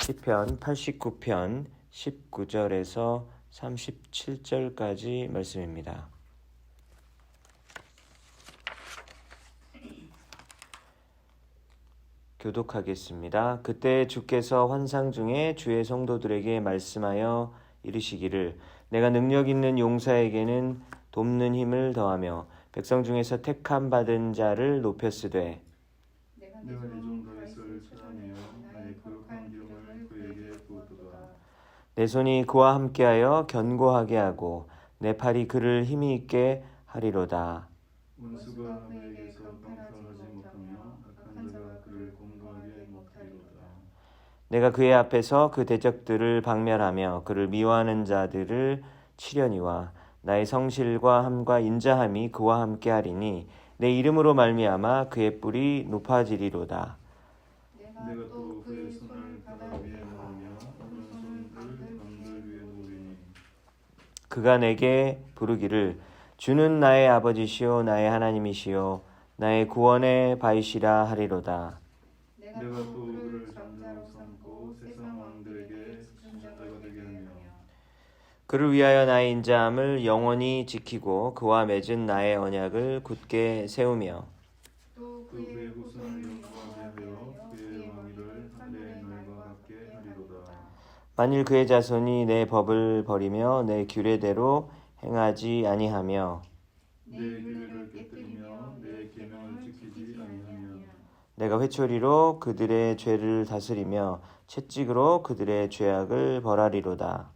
시편 89편 19절에서 37절까지 말씀입니다. 교독하겠습니다. 그때 주께서 환상 중에 주의 성도들에게 말씀하여 이르시기를 내가 능력 있는 용사에게는 돕는 힘을 더하며 백성 중에서 택함 받은 자를 높였으되 내가 네 종 다윗을 찾아내어 나의 거룩한 기름을 그에게 부었도다. 내 손이 그와 함께하여 견고하게 하고 내 팔이 그를 힘이 있게 하리로다. 원수가 그에게서 강탈하지 못하며 악한 자가 그를 공고하게 못하리로다. 내가 그의 앞에서 그 대적들을 박멸하며 그를 미워하는 자들을 치려니와 나의 성실과 함과 인자함이 그와 함께하리니 내 이름으로 말미암아 그의 뿔이 높아지리로다. 내가 또 그의 손을 바다 위에 놓으며 오른손을 강들 위에 놓으리니 그가 내게 부르기를 주는 나의 아버지시요 나의 하나님이시요 나의 구원의 바위시라 하리로다. 내가 또 그를 장자로 삼고 세상 왕들에게 지존자가 되게 하며 그를 위하여 나의 인자함을 영원히 지키고 그와 맺은 나의 언약을 굳게 세우며 또 그의 후손을 영광하게 하여 그의 왕위를 하늘의 날과 같게 하리로다. 만일 그의 자손이 내 법을 버리며 내 규례대로 행하지 아니하며 내 규례를 깨뜨리며 내 계명을 지키지 아니하며 내가 회초리로 그들의 죄를 다스리며 채찍으로 그들의 죄악을 벌하리로다.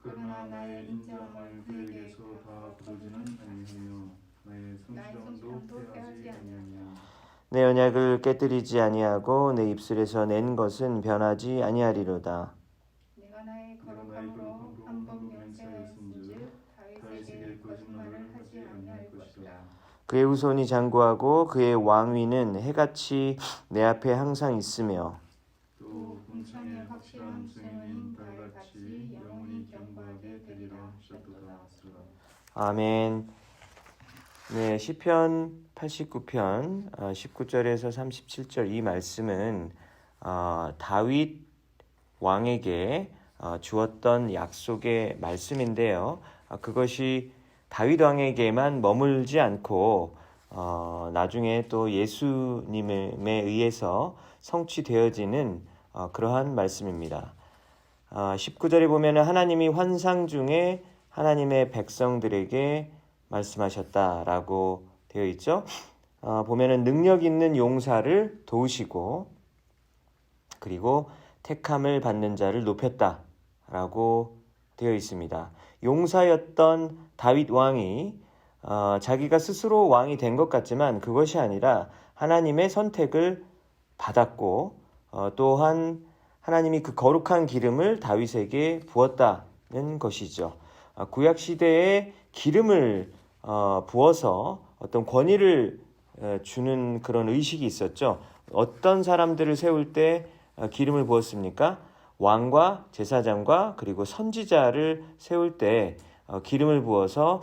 그러나 나의 인자함을 그에게서 다 거두지는 아니하며 나의 성실함도 패하지 아니하며 내 언약을 깨뜨리지 아니하고 내 입술에서 낸 것은 변하지 아니하리로다. 내가 나의 거룩함으로 한 번 맹세하였은즉 다윗에게 거짓말을 하지 아니할 것이라. 그의 후손이 장구하고 그의 왕위는 해같이 내 앞에 항상 있으며 또 궁창의 확실한 증인인 달같이 영원히 견고하게 되리라 하셨도다. 아멘. 네, 시편 89편 19절에서 37절 이 말씀은 다윗 왕에게 주었던 약속의 말씀인데요. 그것이 다윗 왕에게만 머물지 않고 나중에 또 예수님에 의해서 성취되어지는 그러한 말씀입니다. 19절에 보면 하나님이 환상 중에 하나님의 백성들에게 말씀하셨다라고 되어 있죠. 보면은 능력 있는 용사를 도우시고 그리고 택함을 받는 자를 높였다라고 되어 있습니다. 용사였던 다윗 왕이 자기가 스스로 왕이 된 것 같지만 그것이 아니라 하나님의 선택을 받았고 또한 하나님이 그 거룩한 기름을 다윗에게 부었다는 것이죠. 구약 시대에 기름을 부어서 어떤 권위를 주는 그런 의식이 있었죠. 어떤 사람들을 세울 때 기름을 부었습니까? 왕과 제사장과 그리고 선지자를 세울 때 기름을 부어서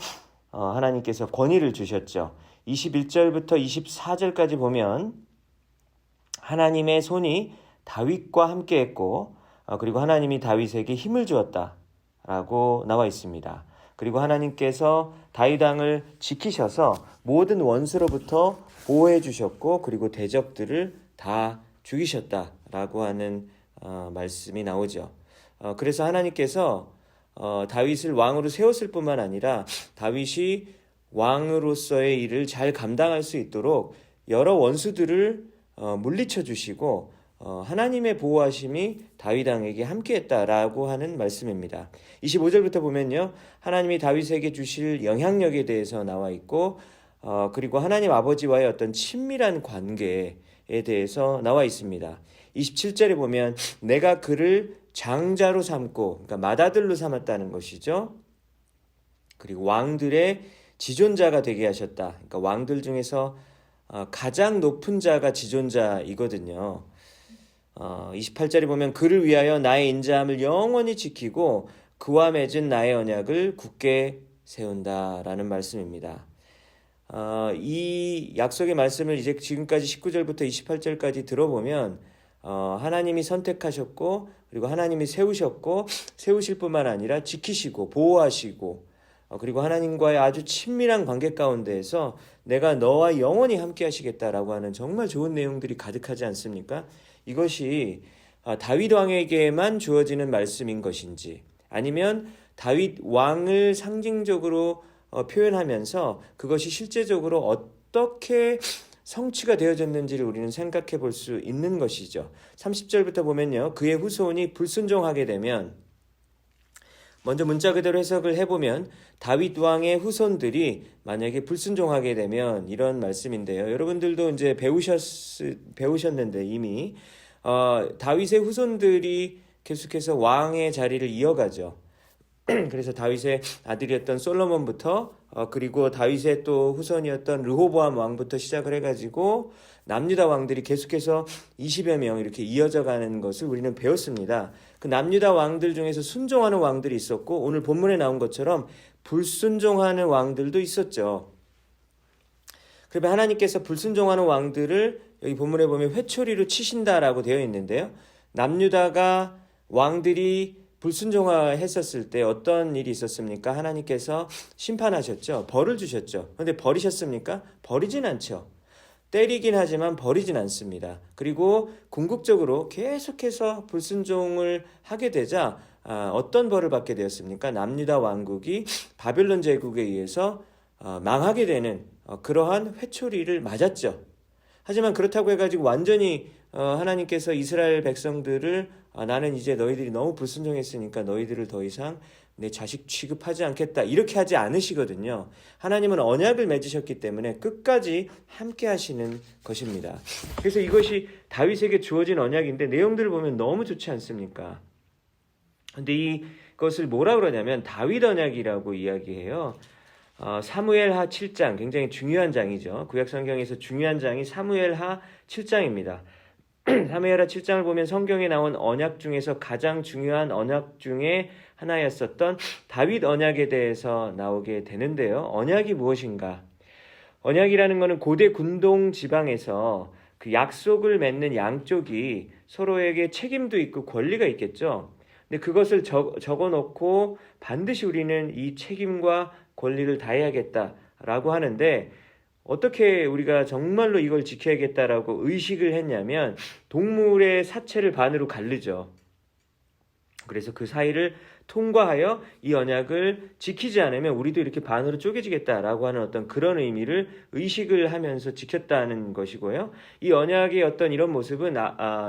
하나님께서 권위를 주셨죠. 21절부터 24절까지 보면 하나님의 손이 다윗과 함께 했고 그리고 하나님이 다윗에게 힘을 주었다라고 나와 있습니다. 그리고 하나님께서 다윗 왕을 지키셔서 모든 원수로부터 보호해 주셨고 그리고 대적들을 다 죽이셨다라고 하는 말씀이 나오죠. 그래서 하나님께서 다윗을 왕으로 세웠을 뿐만 아니라 다윗이 왕으로서의 일을 잘 감당할 수 있도록 여러 원수들을 물리쳐 주시고 하나님의 보호하심이 다윗 왕에게 함께했다라고 하는 말씀입니다. 25절부터 보면요. 하나님이 다윗에게 주실 영향력에 대해서 나와 있고 그리고 하나님 아버지와의 어떤 친밀한 관계에 대해서 나와 있습니다. 27절에 보면 내가 그를 장자로 삼고 그러니까 맏아들로 삼았다는 것이죠. 그리고 왕들의 지존자가 되게 하셨다. 그러니까 왕들 중에서 가장 높은 자가 지존자이거든요. 28절에 보면 그를 위하여 나의 인자함을 영원히 지키고 그와 맺은 나의 언약을 굳게 세운다라는 말씀입니다. 이 약속의 말씀을 이제 지금까지 19절부터 28절까지 들어보면 하나님이 선택하셨고 그리고 하나님이 세우셨고 세우실 뿐만 아니라 지키시고 보호하시고 그리고 하나님과의 아주 친밀한 관계 가운데에서 내가 너와 영원히 함께 하시겠다라고 하는 정말 좋은 내용들이 가득하지 않습니까? 이것이 다윗 왕에게만 주어지는 말씀인 것인지 아니면 다윗 왕을 상징적으로 표현하면서 그것이 실제적으로 어떻게 성취가 되어졌는지를 우리는 생각해 볼 수 있는 것이죠. 30절부터 보면요. 그의 후손이 불순종하게 되면 먼저 문자 그대로 해석을 해보면 다윗 왕의 후손들이 만약에 불순종하게 되면 이런 말씀인데요. 여러분들도 이제 배우셨는데 이미 다윗의 후손들이 계속해서 왕의 자리를 이어가죠. 그래서 다윗의 아들이었던 솔로몬부터 그리고 다윗의 또 후손이었던 르호보암 왕부터 시작을 해가지고 남유다 왕들이 계속해서 20여 명 이렇게 이어져 가는 것을 우리는 배웠습니다. 그 남유다 왕들 중에서 순종하는 왕들이 있었고 오늘 본문에 나온 것처럼 불순종하는 왕들도 있었죠. 그러면 하나님께서 불순종하는 왕들을 여기 본문에 보면 회초리로 치신다라고 되어 있는데요. 남유다가 왕들이 불순종했었을 때 어떤 일이 있었습니까? 하나님께서 심판하셨죠. 벌을 주셨죠. 그런데 버리셨습니까? 버리진 않죠. 때리긴 하지만 버리진 않습니다. 그리고 궁극적으로 계속해서 불순종을 하게 되자 어떤 벌을 받게 되었습니까? 남유다 왕국이 바벨론 제국에 의해서 망하게 되는 그러한 회초리를 맞았죠. 하지만 그렇다고 해가지고 완전히 하나님께서 이스라엘 백성들을 나는 이제 너희들이 너무 불순종했으니까 너희들을 더 이상 내 자식 취급하지 않겠다 이렇게 하지 않으시거든요. 하나님은 언약을 맺으셨기 때문에 끝까지 함께 하시는 것입니다. 그래서 이것이 다윗에게 주어진 언약인데 내용들을 보면 너무 좋지 않습니까? 근데 이것을 뭐라 그러냐면 다윗 언약이라고 이야기해요. 사무엘하 7장 굉장히 중요한 장이죠. 구약 성경에서 중요한 장이 사무엘하 7장입니다. 사무엘하 7장을 보면 성경에 나온 언약 중에서 가장 중요한 언약 중에 하나였었던 다윗 언약에 대해서 나오게 되는데요. 언약이 무엇인가? 언약이라는 것은 고대 군동 지방에서 그 약속을 맺는 양쪽이 서로에게 책임도 있고 권리가 있겠죠. 근데 그것을 적어놓고 반드시 우리는 이 책임과 권리를 다해야겠다라고 하는데 어떻게 우리가 정말로 이걸 지켜야겠다라고 의식을 했냐면 동물의 사체를 반으로 가르죠. 그래서 그 사이를 통과하여 이 언약을 지키지 않으면 우리도 이렇게 반으로 쪼개지겠다라고 하는 어떤 그런 의미를 의식을 하면서 지켰다는 것이고요. 이 언약의 어떤 이런 모습은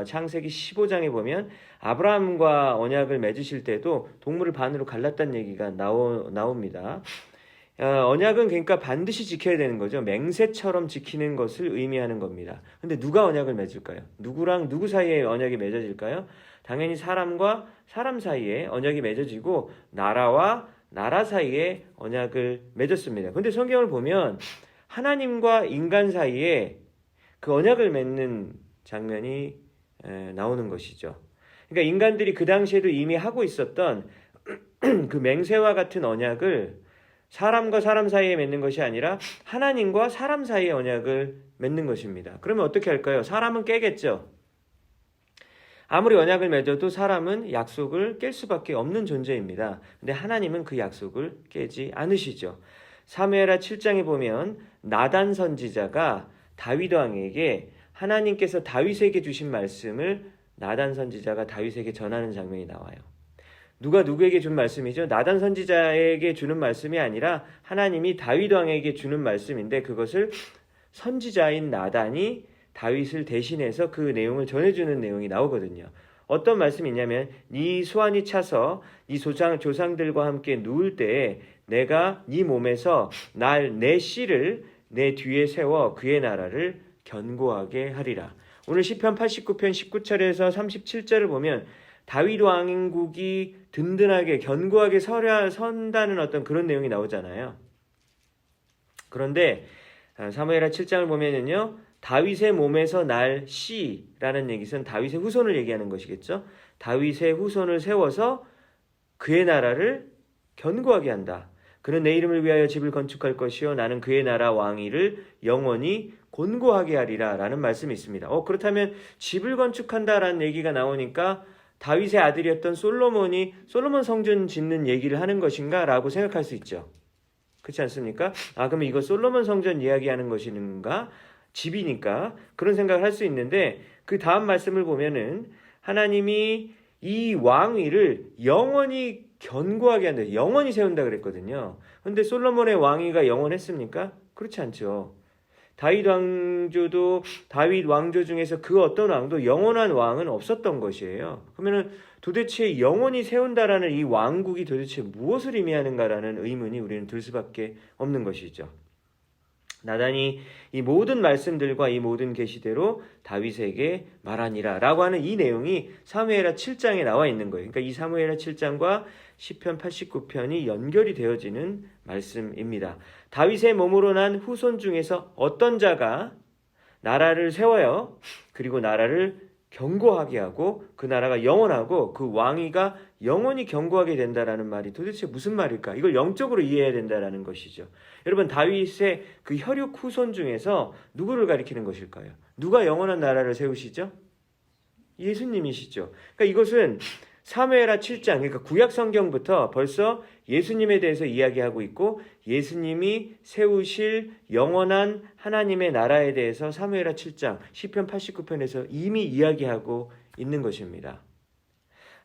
창세기 15장에 보면 아브라함과 언약을 맺으실 때도 동물을 반으로 갈랐다는 얘기가 나옵니다. 언약은 그러니까 반드시 지켜야 되는 거죠. 맹세처럼 지키는 것을 의미하는 겁니다. 근데 누가 언약을 맺을까요? 누구랑 누구 사이에 언약이 맺어질까요? 당연히 사람과 사람 사이에 언약이 맺어지고 나라와 나라 사이에 언약을 맺었습니다. 근데 성경을 보면 하나님과 인간 사이에 그 언약을 맺는 장면이 나오는 것이죠. 그러니까 인간들이 그 당시에도 이미 하고 있었던 그 맹세와 같은 언약을 사람과 사람 사이에 맺는 것이 아니라 하나님과 사람 사이에 언약을 맺는 것입니다. 그러면 어떻게 할까요? 사람은 깨겠죠. 아무리 언약을 맺어도 사람은 약속을 깰 수밖에 없는 존재입니다. 근데 하나님은 그 약속을 깨지 않으시죠. 사무엘하 7장에 보면 나단 선지자가 다윗 왕에게 하나님께서 다윗에게 주신 말씀을 나단 선지자가 다윗에게 전하는 장면이 나와요. 누가 누구에게 준 말씀이죠? 나단 선지자에게 주는 말씀이 아니라 하나님이 다윗 왕에게 주는 말씀인데 그것을 선지자인 나단이 다윗을 대신해서 그 내용을 전해주는 내용이 나오거든요. 어떤 말씀이 있냐면 네 수완이 차서 네 조상들과 함께 누울 때에 내가 네 몸에서 내 씨를 내 뒤에 세워 그의 나라를 견고하게 하리라. 오늘 시편 89편 19절에서 37절을 보면 다윗 왕국이 든든하게 견고하게 선다는 어떤 그런 내용이 나오잖아요. 그런데 사무엘하 7장을 보면은요. 다윗의 몸에서 날 씨라는 얘기는 다윗의 후손을 얘기하는 것이겠죠. 다윗의 후손을 세워서 그의 나라를 견고하게 한다. 그는 내 이름을 위하여 집을 건축할 것이요 나는 그의 나라 왕위를 영원히 곤고하게 하리라 라는 말씀이 있습니다. 그렇다면 집을 건축한다라는 얘기가 나오니까 다윗의 아들이었던 솔로몬이 솔로몬 성전 짓는 얘기를 하는 것인가 라고 생각할 수 있죠. 그렇지 않습니까? 그러면 이거 솔로몬 성전 이야기하는 것인가? 집이니까 그런 생각을 할 수 있는데 그 다음 말씀을 보면은 하나님이 이 왕위를 영원히 견고하게 한다. 영원히 세운다 그랬거든요. 그런데 솔로몬의 왕위가 영원했습니까? 그렇지 않죠. 다윗 왕조 중에서 그 어떤 왕도 영원한 왕은 없었던 것이에요. 그러면은 도대체 영원히 세운다라는 이 왕국이 도대체 무엇을 의미하는가라는 의문이 우리는 들 수밖에 없는 것이죠. 나단이 이 모든 말씀들과 이 모든 계시대로 다윗에게 말하니라 라고 하는 이 내용이 사무엘하 7장에 나와 있는 거예요. 그러니까 이 사무엘하 7장과 시편 89편이 연결이 되어지는 말씀입니다. 다윗의 몸으로 난 후손 중에서 어떤 자가 나라를 세워요. 그리고 나라를 견고하게 하고 그 나라가 영원하고 그 왕위가 영원히 견고하게 된다라는 말이 도대체 무슨 말일까? 이걸 영적으로 이해해야 된다라는 것이죠. 여러분 다윗의 그 혈육 후손 중에서 누구를 가리키는 것일까요? 누가 영원한 나라를 세우시죠? 예수님이시죠. 그러니까 이것은 사무엘하 7장 그러니까 구약 성경부터 벌써 예수님에 대해서 이야기하고 있고 예수님이 세우실 영원한 하나님의 나라에 대해서 사무엘하 7장 시편 89편에서 이미 이야기하고 있는 것입니다.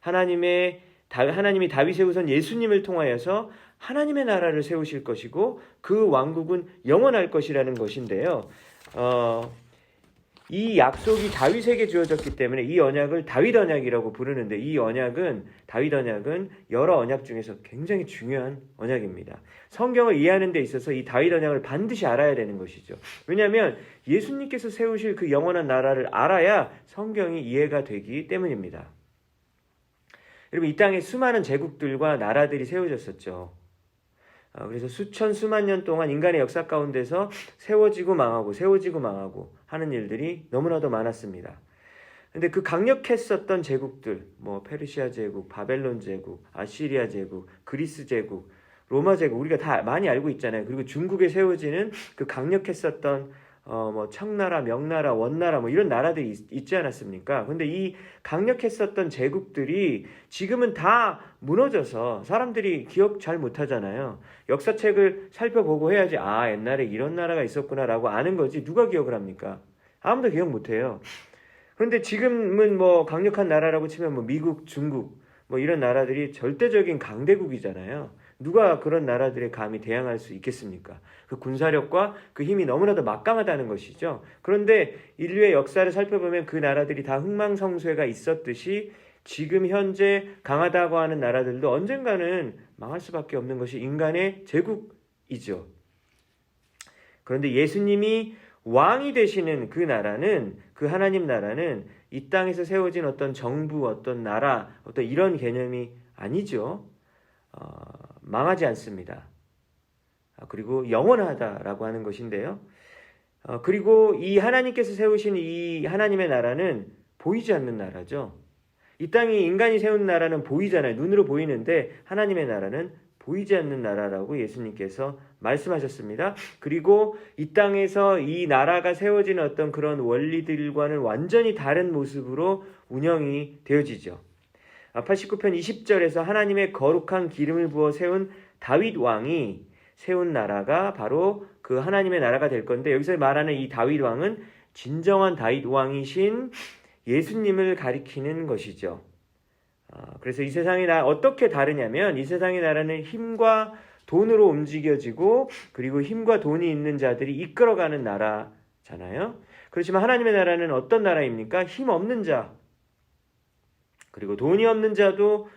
하나님이 다윗의 후손 예수님을 통하여서 하나님의 나라를 세우실 것이고 그 왕국은 영원할 것이라는 것인데요. 이 약속이 다윗에게 주어졌기 때문에 이 언약을 다윗 언약이라고 부르는데 이 언약은 다윗 언약은 여러 언약 중에서 굉장히 중요한 언약입니다. 성경을 이해하는 데 있어서 이 다윗 언약을 반드시 알아야 되는 것이죠. 왜냐하면 예수님께서 세우실 그 영원한 나라를 알아야 성경이 이해가 되기 때문입니다. 여러분 이 땅에 수많은 제국들과 나라들이 세워졌었죠. 그래서 수만 년 동안 인간의 역사 가운데서 세워지고 망하고 하는 일들이 너무나도 많았습니다. 근데 그 강력했었던 제국들, 페르시아 제국, 바벨론 제국, 아시리아 제국, 그리스 제국, 로마 제국, 우리가 다 많이 알고 있잖아요. 그리고 중국에 세워지는 그 강력했었던 청나라, 명나라, 원나라 이런 나라들이 있지 않았습니까? 근데 이 강력했었던 제국들이 지금은 다 무너져서 사람들이 기억 잘 못하잖아요. 역사책을 살펴보고 해야지 옛날에 이런 나라가 있었구나라고 아는 거지 누가 기억을 합니까? 아무도 기억 못해요. 그런데 지금은 강력한 나라라고 치면 미국, 중국 이런 나라들이 절대적인 강대국이잖아요. 누가 그런 나라들에 감히 대항할 수 있겠습니까? 그 군사력과 그 힘이 너무나도 막강하다는 것이죠. 그런데 인류의 역사를 살펴보면 그 나라들이 다 흥망성쇠가 있었듯이 지금 현재 강하다고 하는 나라들도 언젠가는 망할 수밖에 없는 것이 인간의 제국이죠. 그런데 예수님이 왕이 되시는 그 나라는 그 하나님 나라는 이 땅에서 세워진 어떤 정부, 어떤 나라, 어떤 이런 개념이 아니죠. 망하지 않습니다. 그리고 영원하다라고 하는 것인데요. 그리고 이 하나님께서 세우신 이 하나님의 나라는 보이지 않는 나라죠. 이 땅에 인간이 세운 나라는 보이잖아요. 눈으로 보이는데 하나님의 나라는 보이지 않는 나라라고 예수님께서 말씀하셨습니다. 그리고 이 땅에서 이 나라가 세워지는 어떤 그런 원리들과는 완전히 다른 모습으로 운영이 되어지죠. 89편 20절에서 하나님의 거룩한 기름을 부어 세운 다윗 왕이 세운 나라가 바로 그 하나님의 나라가 될 건데 여기서 말하는 이 다윗 왕은 진정한 다윗 왕이신 예수님을 가리키는 것이죠. 그래서 이 세상의 나라 어떻게 다르냐면 이 세상의 나라는 힘과 돈으로 움직여지고 그리고 힘과 돈이 있는 자들이 이끌어가는 나라잖아요. 그렇지만 하나님의 나라는 어떤 나라입니까? 힘 없는 자 그리고 돈이 없는 자도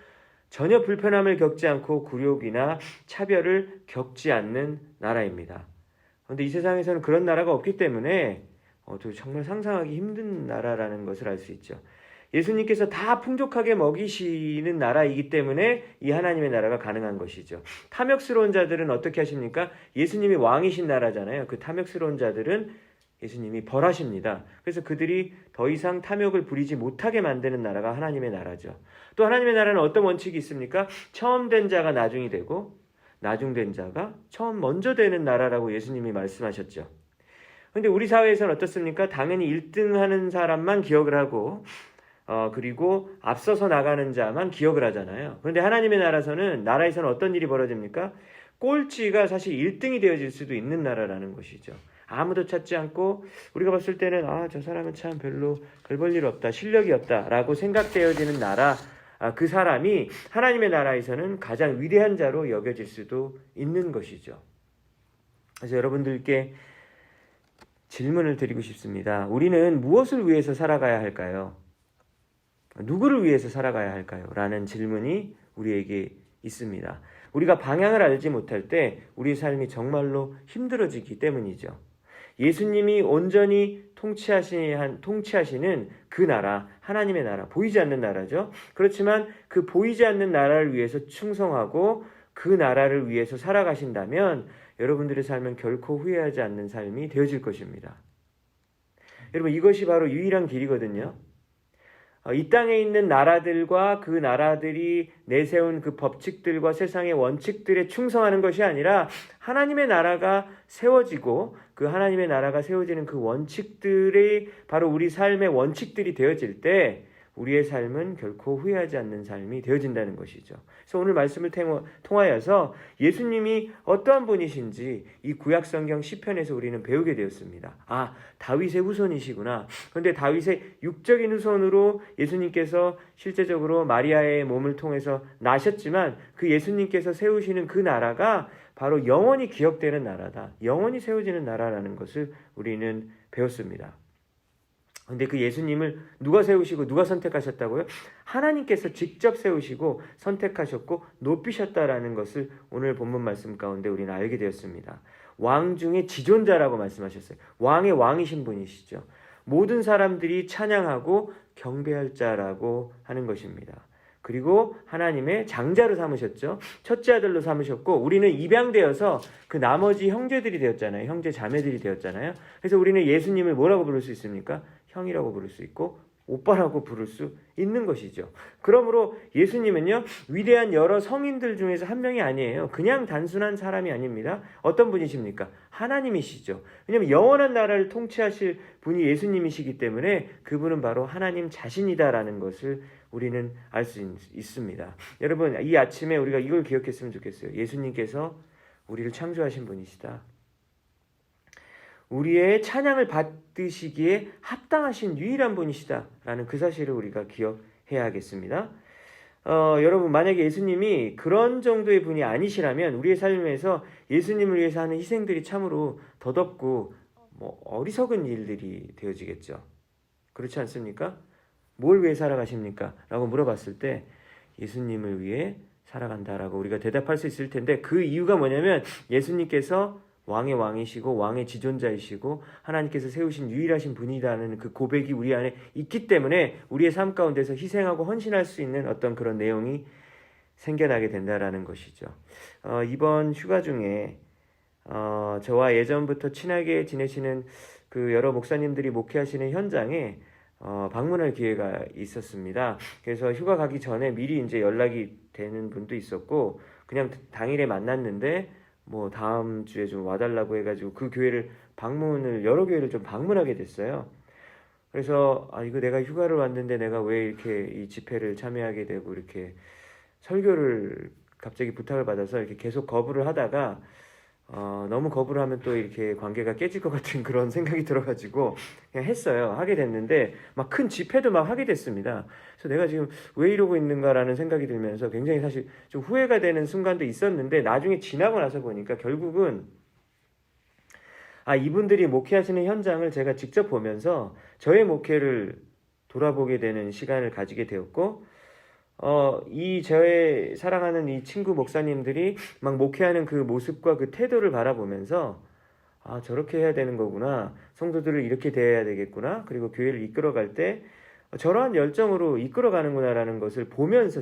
전혀 불편함을 겪지 않고 굴욕이나 차별을 겪지 않는 나라입니다. 그런데 이 세상에서는 그런 나라가 없기 때문에 정말 상상하기 힘든 나라라는 것을 알 수 있죠. 예수님께서 다 풍족하게 먹이시는 나라이기 때문에 이 하나님의 나라가 가능한 것이죠. 탐욕스러운 자들은 어떻게 하십니까? 예수님이 왕이신 나라잖아요. 그 탐욕스러운 자들은 예수님이 벌하십니다. 그래서 그들이 더 이상 탐욕을 부리지 못하게 만드는 나라가 하나님의 나라죠. 또 하나님의 나라는 어떤 원칙이 있습니까? 처음 된 자가 나중이 되고 나중된 자가 처음 먼저 되는 나라라고 예수님이 말씀하셨죠. 근데 우리 사회에서는 어떻습니까? 당연히 1등 하는 사람만 기억을 하고 그리고 앞서서 나가는 자만 기억을 하잖아요. 그런데 하나님의 나라에서는 어떤 일이 벌어집니까? 꼴찌가 사실 1등이 되어질 수도 있는 나라라는 것이죠. 아무도 찾지 않고 우리가 봤을 때는 저 사람은 참 별로 별 볼 일 없다, 실력이 없다라고 생각되어지는 나라, 그 사람이 하나님의 나라에서는 가장 위대한 자로 여겨질 수도 있는 것이죠. 그래서 여러분들께 질문을 드리고 싶습니다. 우리는 무엇을 위해서 살아가야 할까요? 누구를 위해서 살아가야 할까요? 라는 질문이 우리에게 있습니다. 우리가 방향을 알지 못할 때 우리의 삶이 정말로 힘들어지기 때문이죠. 예수님이 온전히 통치하시는 그 나라, 하나님의 나라, 보이지 않는 나라죠. 그렇지만 그 보이지 않는 나라를 위해서 충성하고 그 나라를 위해서 살아가신다면 여러분들의 삶은 결코 후회하지 않는 삶이 되어질 것입니다. 여러분, 이것이 바로 유일한 길이거든요. 이 땅에 있는 나라들과 그 나라들이 내세운 그 법칙들과 세상의 원칙들에 충성하는 것이 아니라 하나님의 나라가 세워지고 그 하나님의 나라가 세워지는 그 원칙들이 바로 우리 삶의 원칙들이 되어질 때 우리의 삶은 결코 후회하지 않는 삶이 되어진다는 것이죠. 그래서 오늘 말씀을 통하여서 예수님이 어떠한 분이신지 이 구약성경 시편에서 우리는 배우게 되었습니다. 다윗의 후손이시구나. 그런데 다윗의 육적인 후손으로 예수님께서 실제적으로 마리아의 몸을 통해서 나셨지만 그 예수님께서 세우시는 그 나라가 바로 영원히 기억되는 나라다. 영원히 세워지는 나라라는 것을 우리는 배웠습니다. 근데 그 예수님을 누가 세우시고 누가 선택하셨다고요? 하나님께서 직접 세우시고 선택하셨고 높이셨다라는 것을 오늘 본문 말씀 가운데 우리는 알게 되었습니다. 왕 중에 지존자라고 말씀하셨어요. 왕의 왕이신 분이시죠. 모든 사람들이 찬양하고 경배할 자라고 하는 것입니다. 그리고 하나님의 장자로 삼으셨죠. 첫째 아들로 삼으셨고 우리는 입양되어서 그 나머지 형제들이 되었잖아요. 형제 자매들이 되었잖아요. 그래서 우리는 예수님을 뭐라고 부를 수 있습니까? 형이라고 부를 수 있고 오빠라고 부를 수 있는 것이죠. 그러므로 예수님은요, 위대한 여러 성인들 중에서 한 명이 아니에요. 그냥 단순한 사람이 아닙니다. 어떤 분이십니까? 하나님이시죠. 왜냐하면 영원한 나라를 통치하실 분이 예수님이시기 때문에 그분은 바로 하나님 자신이다라는 것을 우리는 알 수 있습니다. 여러분, 이 아침에 우리가 이걸 기억했으면 좋겠어요. 예수님께서 우리를 창조하신 분이시다. 우리의 찬양을 받으시기에 합당하신 유일한 분이시다라는 그 사실을 우리가 기억해야겠습니다. 여러분, 만약에 예수님이 그런 정도의 분이 아니시라면 우리의 삶에서 예수님을 위해서 하는 희생들이 참으로 더덥고 어리석은 일들이 되어지겠죠. 그렇지 않습니까? 뭘 위해 살아가십니까? 라고 물어봤을 때 예수님을 위해 살아간다라고 우리가 대답할 수 있을 텐데 그 이유가 뭐냐면 예수님께서 왕의 왕이시고 왕의 지존자이시고 하나님께서 세우신 유일하신 분이라는 그 고백이 우리 안에 있기 때문에 우리의 삶 가운데서 희생하고 헌신할 수 있는 어떤 그런 내용이 생겨나게 된다라는 것이죠. 이번 휴가 중에 저와 예전부터 친하게 지내시는 그 여러 목사님들이 목회하시는 현장에 방문할 기회가 있었습니다. 그래서 휴가 가기 전에 미리 이제 연락이 되는 분도 있었고 그냥 당일에 만났는데 다음 주에 좀 와달라고 해가지고 그 교회를 여러 교회를 좀 방문하게 됐어요. 그래서 이거 내가 휴가를 왔는데 내가 왜 이렇게 이 집회를 참여하게 되고 이렇게 설교를 갑자기 부탁을 받아서 이렇게 계속 거부를 하다가 너무 거부를 하면 또 이렇게 관계가 깨질 것 같은 그런 생각이 들어가지고 그냥 했어요. 하게 됐는데 막 큰 집회도 막 하게 됐습니다. 그래서 내가 지금 왜 이러고 있는가라는 생각이 들면서 굉장히 사실 좀 후회가 되는 순간도 있었는데 나중에 지나고 나서 보니까 결국은 이분들이 목회하시는 현장을 제가 직접 보면서 저의 목회를 돌아보게 되는 시간을 가지게 되었고 저의 사랑하는 이 친구 목사님들이 막 목회하는 그 모습과 그 태도를 바라보면서 저렇게 해야 되는 거구나. 성도들을 이렇게 대해야 되겠구나. 그리고 교회를 이끌어갈 때 저러한 열정으로 이끌어가는구나라는 것을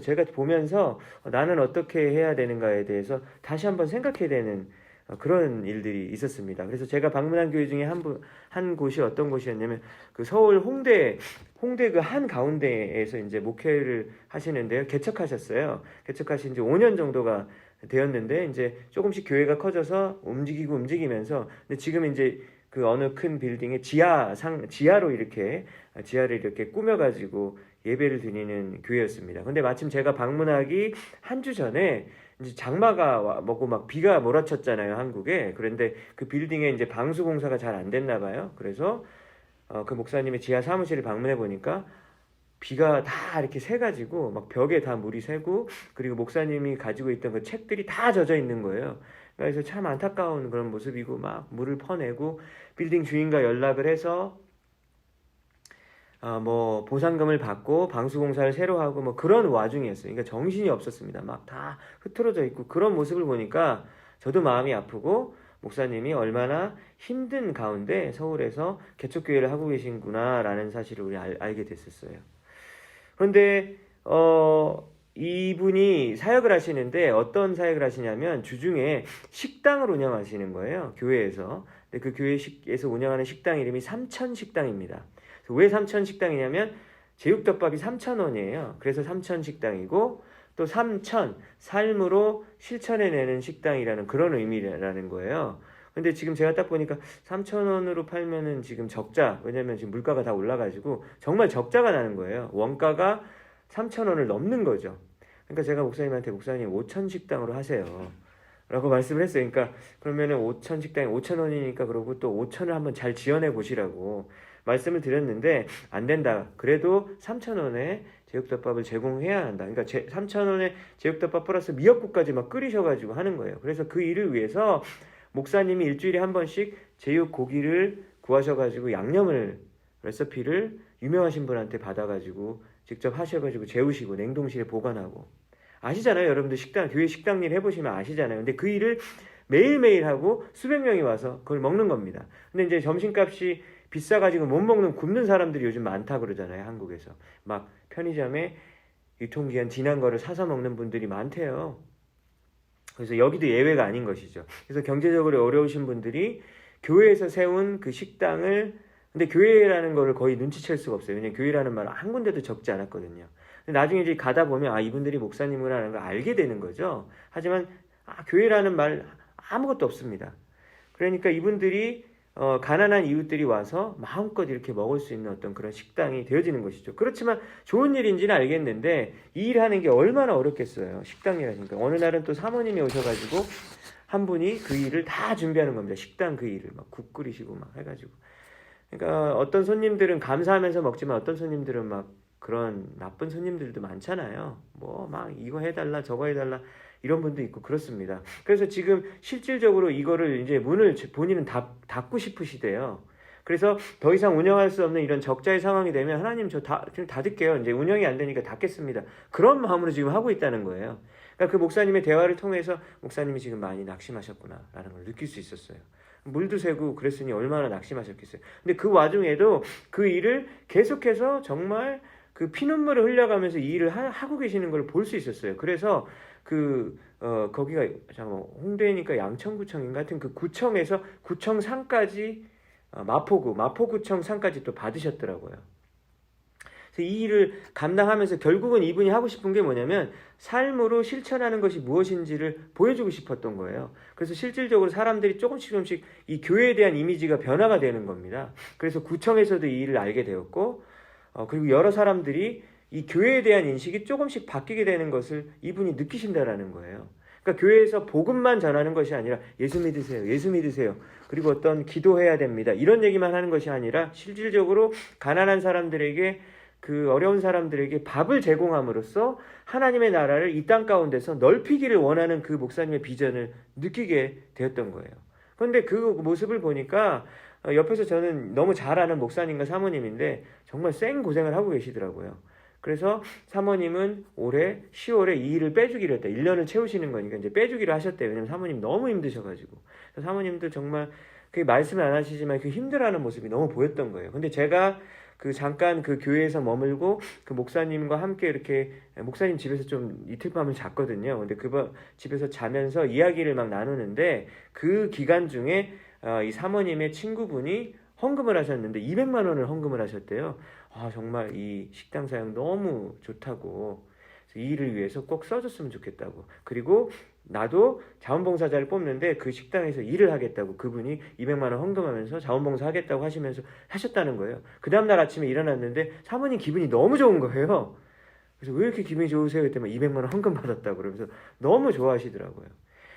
제가 보면서 나는 어떻게 해야 되는가에 대해서 다시 한번 생각해야 되는 그런 일들이 있었습니다. 그래서 제가 방문한 교회 중에 한 곳이 어떤 곳이었냐면 그 서울 홍대 그 한 가운데에서 이제 목회를 하시는데요. 개척하신 지 5년 정도가 되었는데 이제 조금씩 교회가 커져서 움직이면서 근데 지금 이제 그 어느 큰 빌딩의 지하로 이렇게 지하를 이렇게 꾸며가지고 예배를 드리는 교회였습니다. 근데 마침 제가 방문하기 한 주 전에 이제 장마가 먹고 막 비가 몰아쳤잖아요, 한국에. 그런데 그 빌딩에 이제 방수 공사가 잘 안 됐나 봐요. 그래서 그 목사님의 지하 사무실을 방문해 보니까 비가 다 이렇게 새가지고 막 벽에 다 물이 새고 그리고 목사님이 가지고 있던 그 책들이 다 젖어 있는 거예요. 그래서 참 안타까운 그런 모습이고 막 물을 퍼내고 빌딩 주인과 연락을 해서 뭐 보상금을 받고 방수공사를 새로 하고 뭐 그런 와중이었어요. 그러니까 정신이 없었습니다. 막 다 흐트러져 있고 그런 모습을 보니까 저도 마음이 아프고 목사님이 얼마나 힘든 가운데 서울에서 개척교회를 하고 계신구나라는 사실을 우리 알게 됐었어요. 그런데 이분이 사역을 하시는데 어떤 사역을 하시냐면 주중에 식당을 운영하시는 거예요. 교회에서. 근데 그 교회에서 운영하는 식당 이름이 삼천식당입니다. 왜 삼천식당이냐면 제육덮밥이 3,000원이에요. 그래서 삼천식당이고 또 삼천, 삶으로 실천해내는 식당이라는 그런 의미라는 거예요. 근데 지금 제가 딱 보니까 3,000원으로 팔면은 지금 적자, 왜냐면 지금 물가가 다 올라가지고 정말 적자가 나는 거예요. 원가가 3,000원을 넘는 거죠. 그러니까 제가 목사님한테 목사님 5천식당으로 하세요. 라고 말씀을 했어요. 그러니까 그러면은 5천식당에 5,000원이니까 그러고 또 5,000을 한번 잘 지원해 보시라고 말씀을 드렸는데 안 된다. 그래도 3,000원에 제육덮밥을 제공해야 한다. 그러니까 3,000원에 제육덮밥 플러스 미역국까지 막 끓이셔가지고 하는 거예요. 그래서 그 일을 위해서 목사님이 일주일에 한 번씩 제육 고기를 구하셔가지고 양념을 레시피를 유명하신 분한테 받아가지고 직접 하셔가지고 재우시고 냉동실에 보관하고 아시잖아요. 여러분들 교회 식당 일 해보시면 아시잖아요. 근데 그 일을 매일매일 하고 수백 명이 와서 그걸 먹는 겁니다. 근데 이제 점심값이 비싸가지고 못 먹는 굶는 사람들이 요즘 많다 그러잖아요. 한국에서 막 편의점에 유통기한 지난 거를 사서 먹는 분들이 많대요. 그래서 여기도 예외가 아닌 것이죠. 그래서 경제적으로 어려우신 분들이 교회에서 세운 그 식당을 근데 교회라는 거를 거의 눈치챌 수가 없어요. 왜냐면 교회라는 말은 한 군데도 적지 않았거든요. 근데 나중에 이제 가다 보면 이분들이 목사님이라는 걸 알게 되는 거죠. 하지만 교회라는 말 아무것도 없습니다. 그러니까 이분들이 가난한 이웃들이 와서 마음껏 이렇게 먹을 수 있는 어떤 그런 식당이 되어지는 것이죠. 그렇지만 좋은 일인지는 알겠는데 이 일하는 게 얼마나 어렵겠어요. 식당 일하니까. 어느 날은 또 사모님이 오셔가지고 한 분이 그 일을 다 준비하는 겁니다. 식당 그 일을 막 국 끓이시고 막 해가지고. 그러니까 어떤 손님들은 감사하면서 먹지만 어떤 손님들은 막 그런 나쁜 손님들도 많잖아요. 뭐 막 이거 해달라 저거 해달라 이런 분도 있고 그렇습니다. 그래서 지금 실질적으로 이거를 이제 문을 본인은 닫고 싶으시대요. 그래서 더 이상 운영할 수 없는 이런 적자의 상황이 되면 하나님 저 좀 닫을게요. 이제 운영이 안 되니까 닫겠습니다. 그런 마음으로 지금 하고 있다는 거예요. 그러니까 그 목사님의 대화를 통해서 목사님이 지금 많이 낙심하셨구나라는 걸 느낄 수 있었어요. 물도 새고 그랬으니 얼마나 낙심하셨겠어요. 근데 그 와중에도 그 일을 계속해서 정말 그 피눈물을 흘려가면서 이 일을 하고 계시는 걸 볼 수 있었어요. 그래서 거기가 홍대니까 양천구청인가 하여튼 그 구청에서 구청상까지 마포구청 상까지 또 받으셨더라고요. 그래서 이 일을 감당하면서 결국은 이분이 하고 싶은 게 뭐냐면 삶으로 실천하는 것이 무엇인지를 보여주고 싶었던 거예요. 그래서 실질적으로 사람들이 조금씩 이 교회에 대한 이미지가 변화가 되는 겁니다. 그래서 구청에서도 이 일을 알게 되었고 그리고 여러 사람들이 이 교회에 대한 인식이 조금씩 바뀌게 되는 것을 이분이 느끼신다라는 거예요. 그러니까 교회에서 복음만 전하는 것이 아니라 예수 믿으세요. 그리고 어떤 기도해야 됩니다. 이런 얘기만 하는 것이 아니라 실질적으로 가난한 사람들에게 그 어려운 사람들에게 밥을 제공함으로써 하나님의 나라를 이 땅 가운데서 넓히기를 원하는 그 목사님의 비전을 느끼게 되었던 거예요. 그런데 그 모습을 보니까 옆에서 저는 너무 잘 아는 목사님과 사모님인데 정말 생고생을 하고 계시더라고요. 그래서 사모님은 올해 10월에 이 일을 빼주기로 했다. 1년을 채우시는 거니까 이제 빼주기로 하셨대요. 왜냐면 사모님 너무 힘드셔가지고. 사모님도 정말 그 말씀을 안 하시지만 그 힘들어하는 모습이 너무 보였던 거예요. 근데 제가 잠깐 그 교회에서 머물고 그 목사님과 함께 이렇게 목사님 집에서 좀 이틀 밤을 잤거든요. 근데 그 집에서 자면서 이야기를 막 나누는데 그 기간 중에 이 사모님의 친구분이 헌금을 하셨는데 200만 원을 헌금을 하셨대요. 정말 이 식당 사역 너무 좋다고 이 일을 위해서 꼭 써줬으면 좋겠다고. 그리고 나도 자원봉사자를 뽑는데 그 식당에서 일을 하겠다고 그분이 200만 원 헌금하면서 자원봉사 하겠다고 하시면서 하셨다는 거예요. 그 다음날 아침에 일어났는데 사모님 기분이 너무 좋은 거예요. 그래서 왜 이렇게 기분이 좋으세요? 그랬더니 200만 원 헌금 받았다고 그러면서 너무 좋아하시더라고요.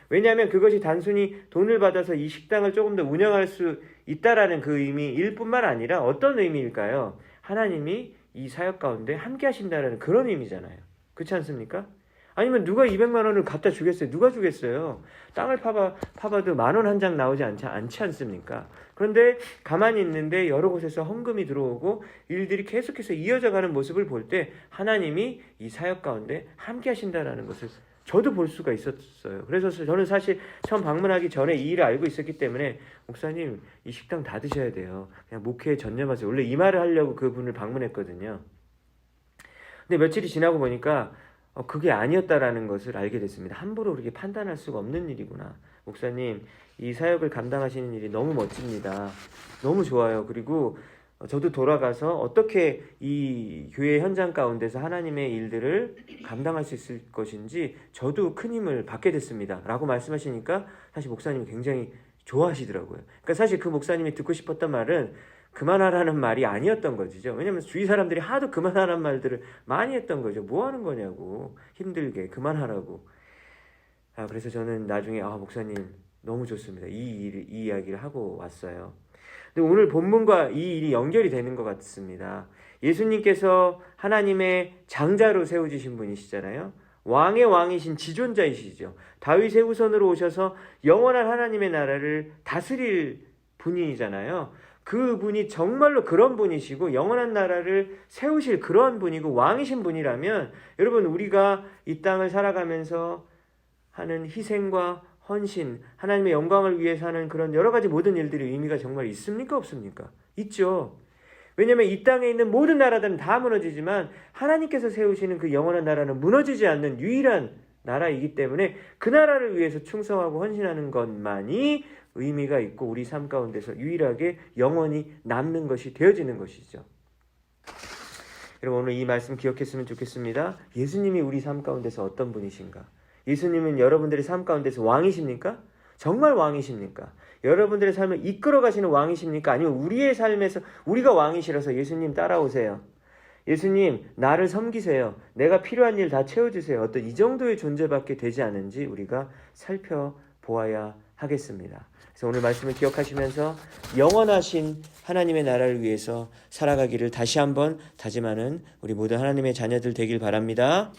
왜냐하면 그것이 단순히 돈을 받아서 이 식당을 조금 더 운영할 수 있다라는 그 의미일 뿐만 아니라 어떤 의미일까요? 하나님이 이 사역 가운데 함께 하신다라는 그런 의미잖아요. 그렇지 않습니까? 아니면 누가 200만 원을 갖다 주겠어요? 누가 주겠어요? 땅을 파봐도 10,000원 한 장 나오지 않지 않습니까? 그런데 가만히 있는데 여러 곳에서 헌금이 들어오고 일들이 계속해서 이어져가는 모습을 볼 때 하나님이 이 사역 가운데 함께 하신다라는 것을 저도 볼 수가 있었어요. 그래서 저는 사실 처음 방문하기 전에 이 일을 알고 있었기 때문에 목사님 이 식당 다 드셔야 돼요. 그냥 목회에 전념하세요. 원래 이 말을 하려고 그분을 방문했거든요. 근데 며칠이 지나고 보니까 그게 아니었다라는 것을 알게 됐습니다. 함부로 그렇게 판단할 수가 없는 일이구나. 목사님, 이 사역을 감당하시는 일이 너무 멋집니다. 너무 좋아요. 그리고 저도 돌아가서 어떻게 이 교회 현장 가운데서 하나님의 일들을 감당할 수 있을 것인지 저도 큰 힘을 받게 됐습니다. 라고 말씀하시니까 사실 목사님이 굉장히 좋아하시더라고요. 그러니까 사실 그 목사님이 듣고 싶었던 말은 그만하라는 말이 아니었던 거죠. 왜냐면 주위 사람들이 하도 그만하라는 말들을 많이 했던 거죠. 뭐 하는 거냐고. 힘들게 그만하라고. 그래서 저는 나중에 목사님 너무 좋습니다. 이 이야기를 하고 왔어요. 근데 오늘 본문과 이 일이 연결이 되는 것 같습니다. 예수님께서 하나님의 장자로 세워지신 분이시잖아요. 왕의 왕이신 지존자이시죠. 다윗의 후손으로 오셔서 영원한 하나님의 나라를 다스릴 분이잖아요. 그 분이 정말로 그런 분이시고 영원한 나라를 세우실 그런 분이고 왕이신 분이라면 여러분 우리가 이 땅을 살아가면서 하는 희생과 헌신, 하나님의 영광을 위해서 하는 그런 여러 가지 모든 일들이 의미가 정말 있습니까? 없습니까? 있죠. 왜냐하면 이 땅에 있는 모든 나라들은 다 무너지지만 하나님께서 세우시는 그 영원한 나라는 무너지지 않는 유일한 나라이기 때문에 그 나라를 위해서 충성하고 헌신하는 것만이 의미가 있고 우리 삶 가운데서 유일하게 영원히 남는 것이 되어지는 것이죠. 여러분 오늘 이 말씀 기억했으면 좋겠습니다. 예수님이 우리 삶 가운데서 어떤 분이신가? 예수님은 여러분들의 삶 가운데서 왕이십니까? 정말 왕이십니까? 여러분들의 삶을 이끌어 가시는 왕이십니까? 아니면 우리의 삶에서 우리가 왕이시라서 예수님 따라오세요. 예수님 나를 섬기세요. 내가 필요한 일 다 채워주세요. 어떤 이 정도의 존재밖에 되지 않은지 우리가 살펴보아야 하겠습니다. 그래서 오늘 말씀을 기억하시면서 영원하신 하나님의 나라를 위해서 살아가기를 다시 한번 다짐하는 우리 모든 하나님의 자녀들 되길 바랍니다.